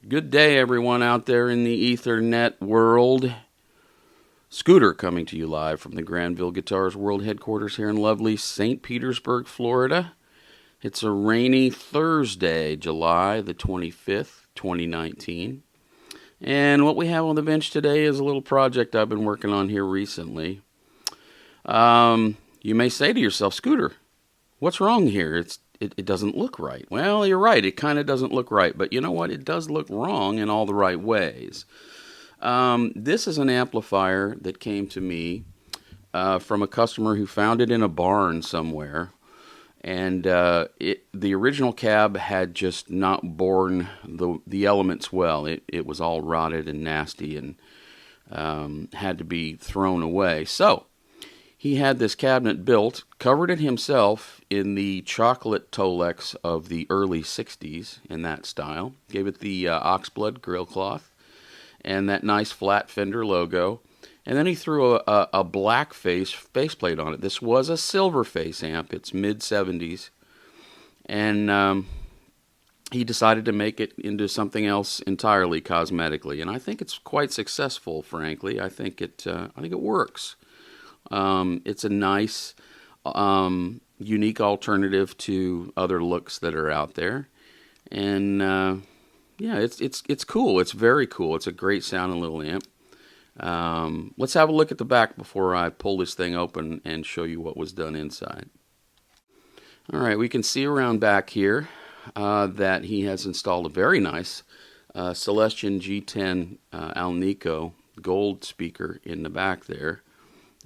Good day, everyone out there in the Ethernet world. Scooter coming to you live from the Granville Guitars World Headquarters here in lovely St. Petersburg, Florida. It's a rainy Thursday, July the 25th, 2019. And what we have on the bench today is a little project I've been working on here recently. You may say to yourself, Scooter, what's wrong here? It doesn't look right. Well, you're right. It kind of doesn't look right. But you know what? It does look wrong in all the right ways. This is an amplifier that came to me from a customer who found it in a barn somewhere. And the original cab had just not borne the elements well. It was all rotted and nasty and had to be thrown away. So he had this cabinet built, covered it himself in the chocolate Tolex of the early 60s in that style. Gave it the oxblood grill cloth and that nice flat Fender logo. And then he threw a black faceplate on it. This was a silver face amp. It's mid-70s. And he decided to make it into something else entirely cosmetically. And I think it's quite successful, frankly. I think it works. It's a nice, unique alternative to other looks that are out there. And yeah, it's cool. It's very cool. It's a great sounding little amp. Let's have a look at the back before I pull this thing open and show you what was done inside. All right, we can see around back here that he has installed a very nice Celestion G10 Alnico gold speaker in the back there.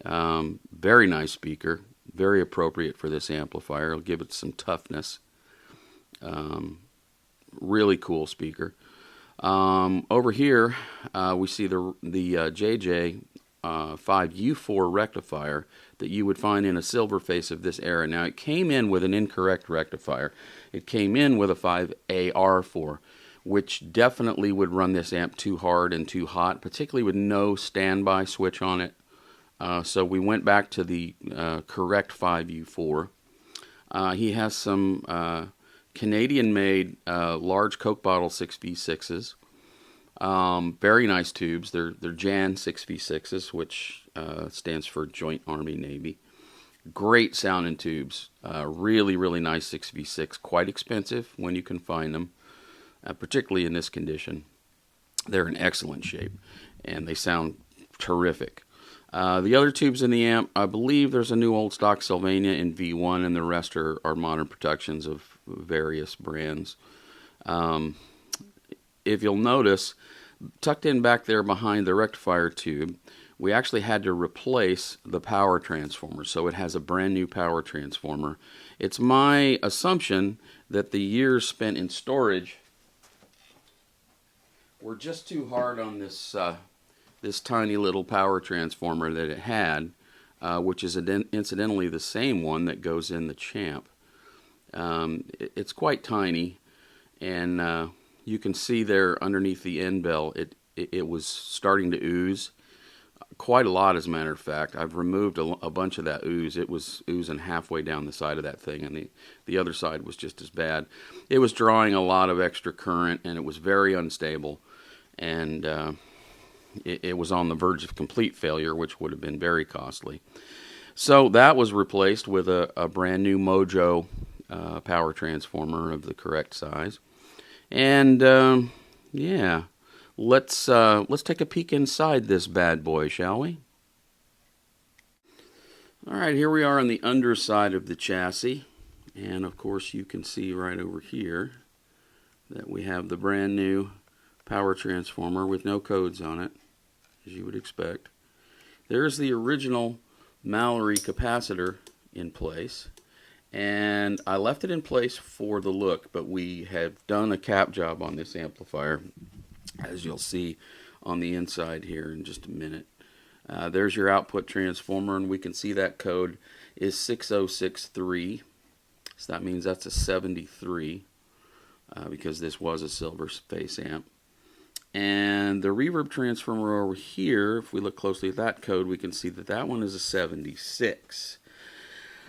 Very nice speaker, very appropriate for this amplifier. It'll give it some toughness. Really cool speaker. Over here, we see the JJ 5U4 rectifier that you would find in a silver face of this era. Now, it came in with an incorrect rectifier. It came in with a 5AR4, which definitely would run this amp too hard and too hot, particularly with no standby switch on it. So we went back to the correct 5U4. He has some Canadian-made large Coke bottle 6V6s. Very nice tubes. They're Jan 6V6s, which stands for Joint Army Navy. Great sounding tubes. Really, really nice 6V6. Quite expensive when you can find them, particularly in this condition. They're in excellent shape, and they sound terrific. The other tubes in the amp, I believe there's a new old stock Sylvania in V1, and the rest are modern productions of various brands. If you'll notice, tucked in back there behind the rectifier tube, we actually had to replace the power transformer, so it has a brand new power transformer. It's my assumption that the years spent in storage were just too hard on this this tiny little power transformer that it had, which is incidentally the same one that goes in the Champ. It's quite tiny, and you can see there underneath the end bell, it was starting to ooze. Quite a lot, as a matter of fact. I've removed a bunch of that ooze. It was oozing halfway down the side of that thing, and the other side was just as bad. It was drawing a lot of extra current, and it was very unstable, and it was on the verge of complete failure, which would have been very costly. So that was replaced with a brand new Mojo power transformer of the correct size. And yeah, let's take a peek inside this bad boy, shall we? All right, here we are on the underside of the chassis, and of course you can see right over here that we have the brand new power transformer with no codes on it, as you would expect. There's the original Mallory capacitor in place, and I left it in place for the look, but we have done a cap job on this amplifier, as you'll see on the inside here in just a minute. There's your output transformer, and we can see that code is 6063, so that means that's a 73, because this was a silver face amp. And the reverb transformer over here, if we look closely at that code, we can see that that one is a 76.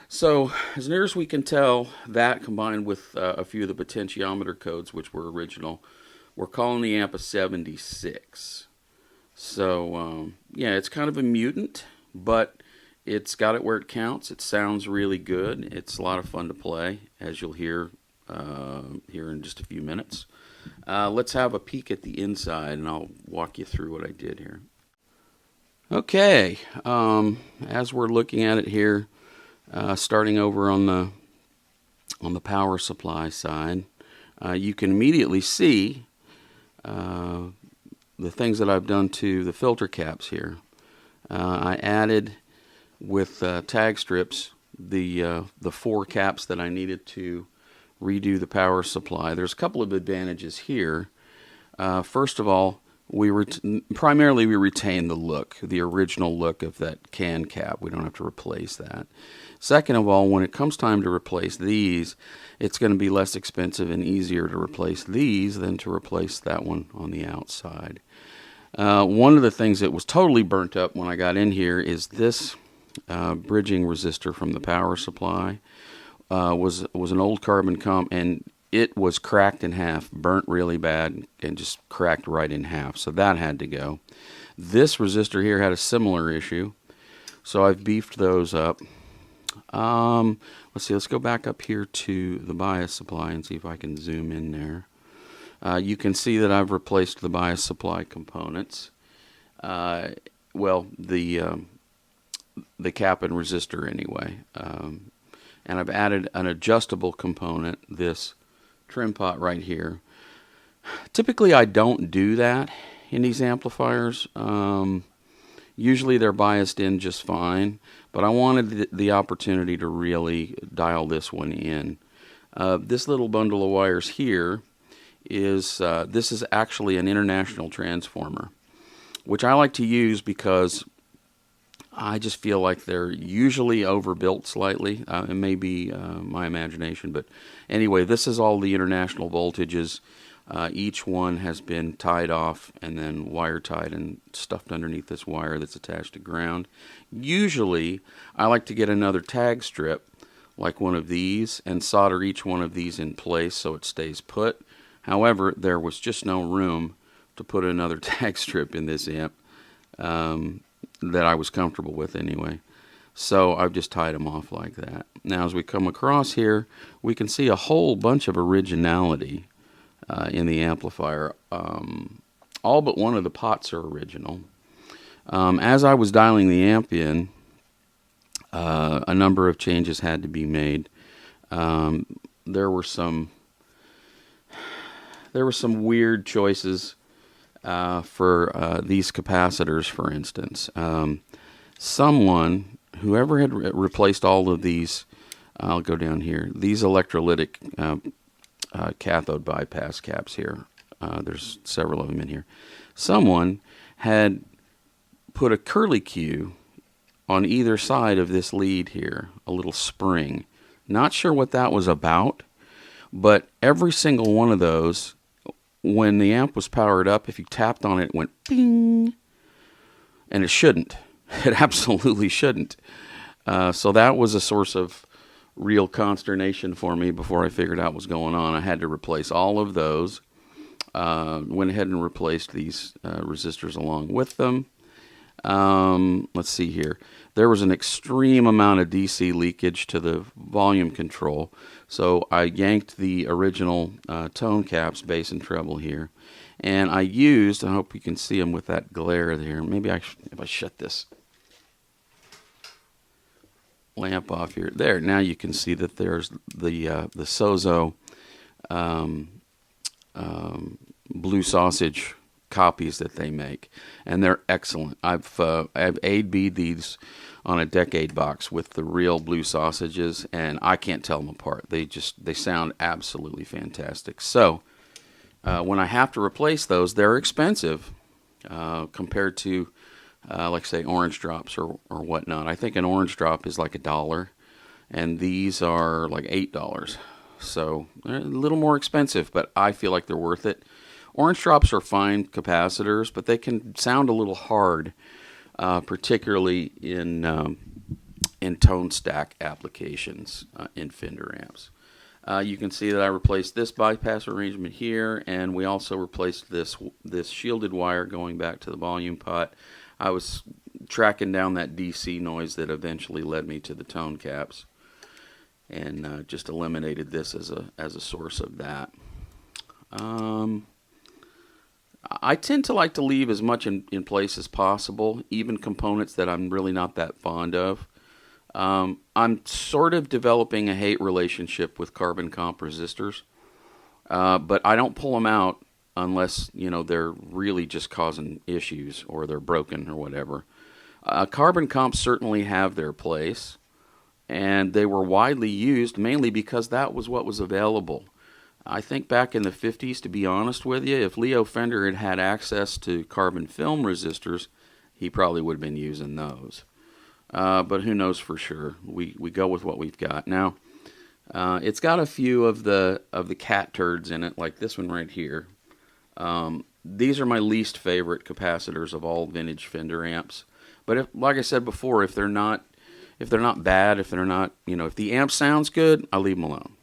So, as near as we can tell, that combined with a few of the potentiometer codes, which were original, we're calling the amp a 76. So, yeah, it's kind of a mutant, but it's got it where it counts. It sounds really good. It's a lot of fun to play, as you'll hear here in just a few minutes. Let's have a peek at the inside, and I'll walk you through what I did here. Okay, as we're looking at it here, starting over on the power supply side, you can immediately see the things that I've done to the filter caps here. I added with tag strips the 4 caps that I needed to redo the power supply. There's a couple of advantages here. First of all, primarily we retain the look, the original look of that can cap. We don't have to replace that. Second of all, when it comes time to replace these, it's going to be less expensive and easier to replace these than to replace that one on the outside. One of the things that was totally burnt up when I got in here is this bridging resistor from the power supply. Was an old carbon comp, and it was cracked in half, burnt really bad, and just cracked right in half. So that had to go. This resistor here had a similar issue, so I've beefed those up. Let's see, let's go back up here to the bias supply and see if I can zoom in there. You can see that I've replaced the bias supply components. Well, the cap and resistor anyway. And I've added an adjustable component, this trim pot right here. Typically I don't do that in these amplifiers. Usually they're biased in just fine, but I wanted the opportunity to really dial this one in. This little bundle of wires here is, this is actually an international transformer, which I like to use because I just feel like they're usually overbuilt slightly. It may be my imagination, but anyway, this is all the international voltages. Each one has been tied off and then wire tied and stuffed underneath this wire that's attached to ground. Usually, I like to get another tag strip, like one of these, and solder each one of these in place so it stays put. However, there was just no room to put another tag strip in this amp. That I was comfortable with anyway. So I've just tied them off like that. Now as we come across here, we can see a whole bunch of originality in the amplifier. All but one of the pots are original. As I was dialing the amp in, a number of changes had to be made. There were some weird choices for these capacitors, for instance. Whoever had replaced all of these, I'll go down here, these electrolytic cathode bypass caps here. There's several of them in here. Someone had put a curlicue on either side of this lead here, a little spring. Not sure what that was about, but every single one of those, when the amp was powered up, if you tapped on it, it went ping. And it shouldn't. It absolutely shouldn't. So that was a source of real consternation for me before I figured out what was going on. I had to replace all of those. Went ahead and replaced these resistors along with them. Let's see here. There was an extreme amount of DC leakage to the volume control. So I yanked the original tone caps, bass and treble here. And I used, I hope you can see them with that glare there. Maybe if I shut this lamp off here. There, now you can see that there's the Sozo blue sausage copies that they make, and they're excellent. I've A/B'd these on a Decade box with the real blue sausages, and I can't tell them apart. They sound absolutely fantastic. So when I have to replace those, they're expensive compared to like say orange drops or whatnot. I think an orange drop is like $1, and these are like $8. So they're a little more expensive, but I feel like they're worth it. Orange drops are fine capacitors, but they can sound a little hard, particularly in tone stack applications in Fender amps. You can see that I replaced this bypass arrangement here, and we also replaced this shielded wire going back to the volume pot. I was tracking down that DC noise that eventually led me to the tone caps, and just eliminated this as a source of that. I tend to like to leave as much in place as possible, even components that I'm really not that fond of. I'm sort of developing a hate relationship with carbon comp resistors, but I don't pull them out unless, they're really just causing issues or they're broken or whatever. Carbon comps certainly have their place, and they were widely used mainly because that was what was available. I think back in the 50s, to be honest with you, if Leo Fender had had access to carbon film resistors, he probably would have been using those. But who knows for sure? We go with what we've got. Now, it's got a few of the cat turds in it, like this one right here. These are my least favorite capacitors of all vintage Fender amps. But like I said before, if they're not bad, if they're not, if the amp sounds good, I leave them alone.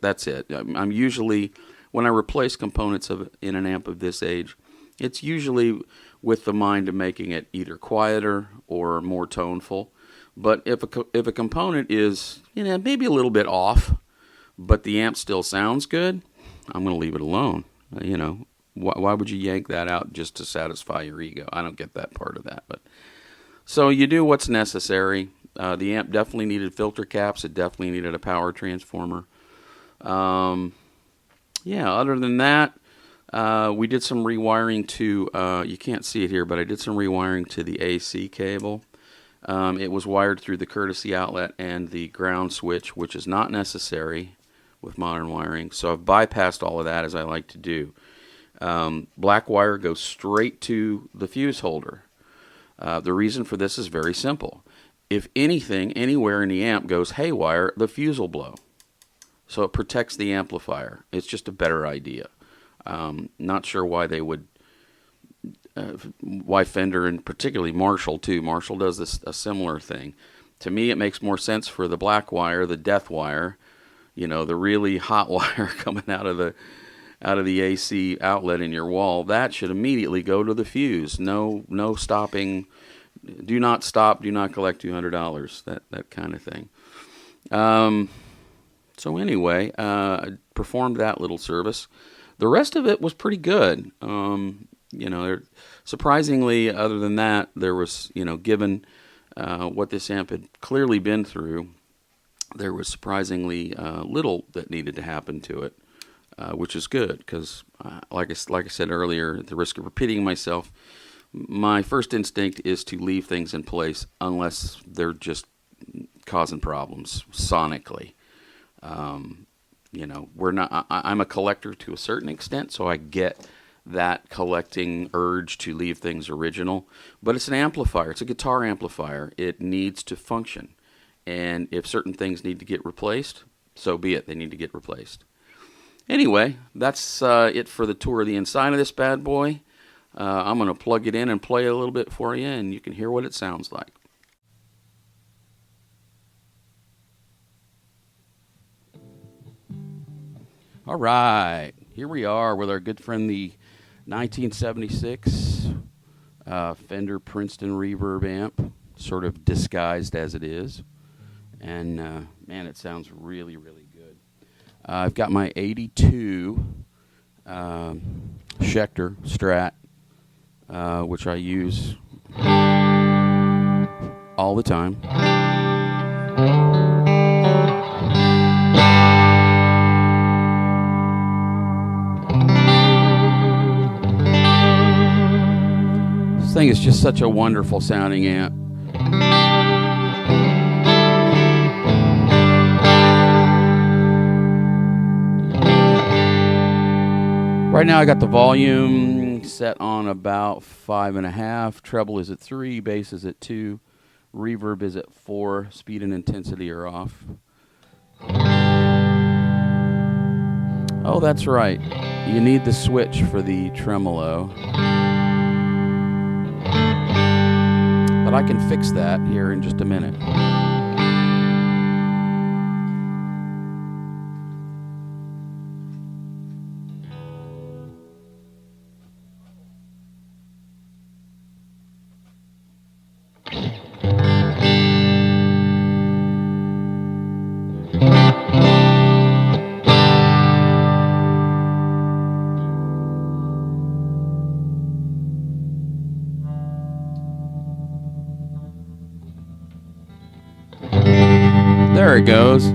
That's it. I'm usually, when I replace components in an amp of this age, it's usually with the mind of making it either quieter or more toneful. But if a component is, maybe a little bit off, but the amp still sounds good, I'm going to leave it alone. Why would you yank that out just to satisfy your ego? I don't get that part of that. But so you do what's necessary. The amp definitely needed filter caps. It definitely needed a power transformer. Other than that, we did some rewiring to, you can't see it here, but I did some rewiring to the AC cable. It was wired through the courtesy outlet and the ground switch, which is not necessary with modern wiring. So I've bypassed all of that, as I like to do. Black wire goes straight to the fuse holder. The reason for this is very simple. If anything, anywhere in the amp goes haywire, the fuse will blow. So it protects the amplifier. It's just a better idea. Not sure why they would, why Fender, and particularly Marshall too. Marshall does a similar thing. To me, it makes more sense for the black wire, the death wire, the really hot wire coming out of the AC outlet in your wall. That should immediately go to the fuse. No stopping. Do not stop. Do not collect $200. That kind of thing. So anyway, I performed that little service. The rest of it was pretty good. Surprisingly, other than that, there was, given what this amp had clearly been through, there was surprisingly little that needed to happen to it, which is good because, like I said earlier, at the risk of repeating myself, my first instinct is to leave things in place unless they're just causing problems sonically. We're not. I'm a collector to a certain extent, so I get that collecting urge to leave things original. But it's an amplifier. It's a guitar amplifier. It needs to function, and if certain things need to get replaced, so be it. They need to get replaced. Anyway, that's it for the tour of the inside of this bad boy. I'm going to plug it in and play a little bit for you, and you can hear what it sounds like. All right, here we are with our good friend, the 1976 Fender Princeton Reverb amp, sort of disguised as it is. And, man, it sounds really, really good. I've got my 82 Schecter Strat, which I use all the time. This thing is just such a wonderful sounding amp. Right now I got the volume set on about 5.5, treble is at 3, bass is at 2, reverb is at 4, speed and intensity are off. Oh, that's right, you need the switch for the tremolo. But I can fix that here in just a minute. it goes.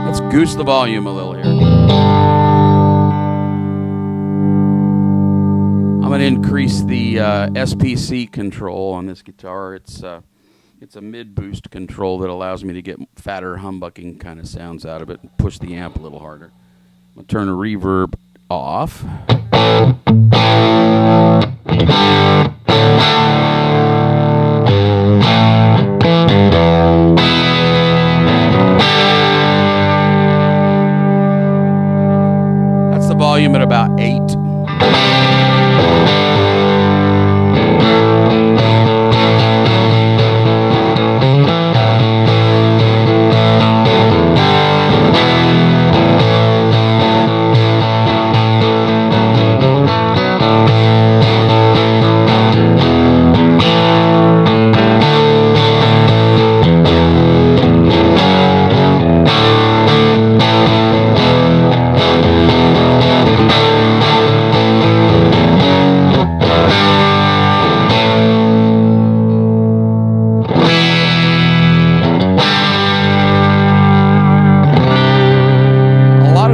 Let's goose the volume a little here. I'm going to increase the SPC control on this guitar. It's a mid boost control that allows me to get fatter humbucking kind of sounds out of it and push the amp a little harder. I'm going to turn the reverb off. That's the volume at about 8.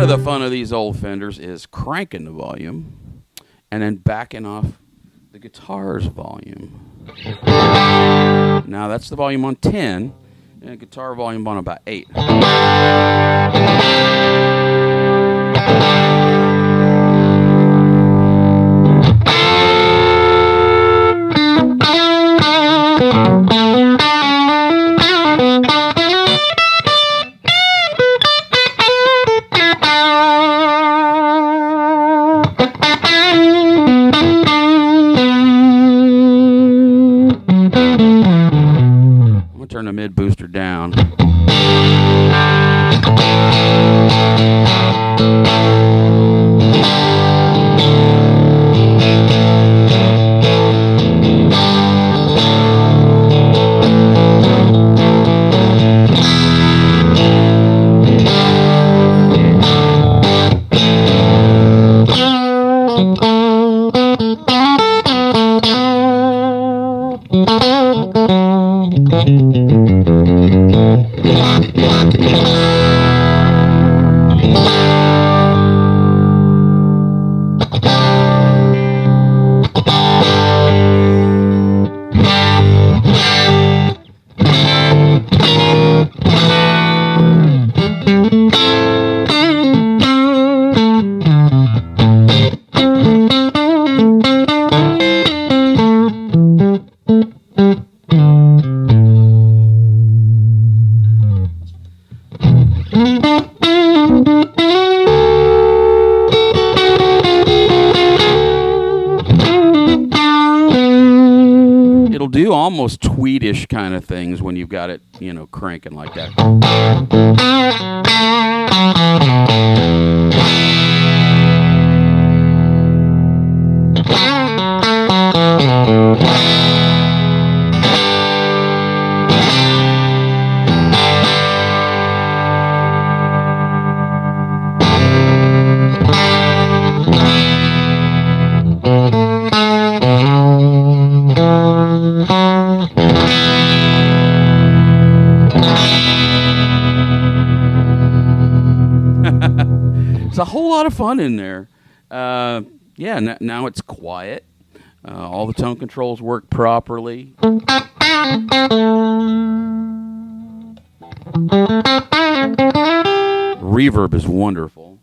The fun of these old Fenders is cranking the volume and then backing off the guitar's volume. Now that's the volume on 10 and the guitar volume on about 8. Turn the mid booster down. it'll do almost tweedish kind of things when you've got it, cranking like that. It's a whole lot of fun in there. Now it's quiet. All the tone controls work properly. Reverb is wonderful.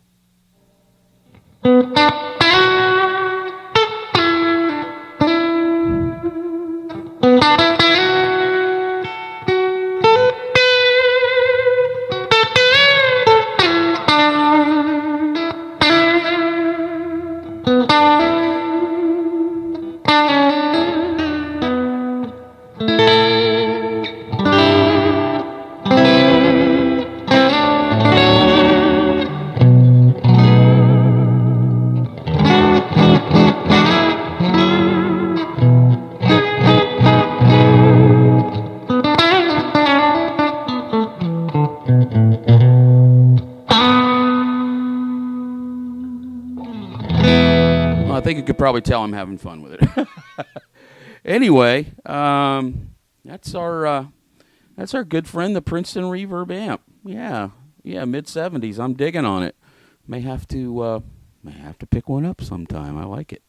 I think you could probably tell I'm having fun with it. Anyway, that's our good friend, the Princeton Reverb amp. Yeah, mid-70s. I'm digging on it. May have to pick one up sometime. I like it.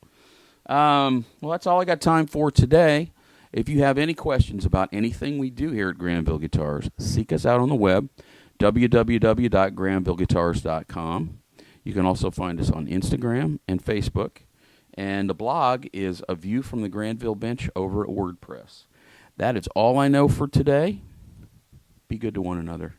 Well, that's all I got time for today. If you have any questions about anything we do here at Granville Guitars, seek us out on the web, www.granvilleguitars.com. You can also find us on Instagram and Facebook. And the blog is A View from the Granville Bench over at WordPress. That is all I know for today. Be good to one another.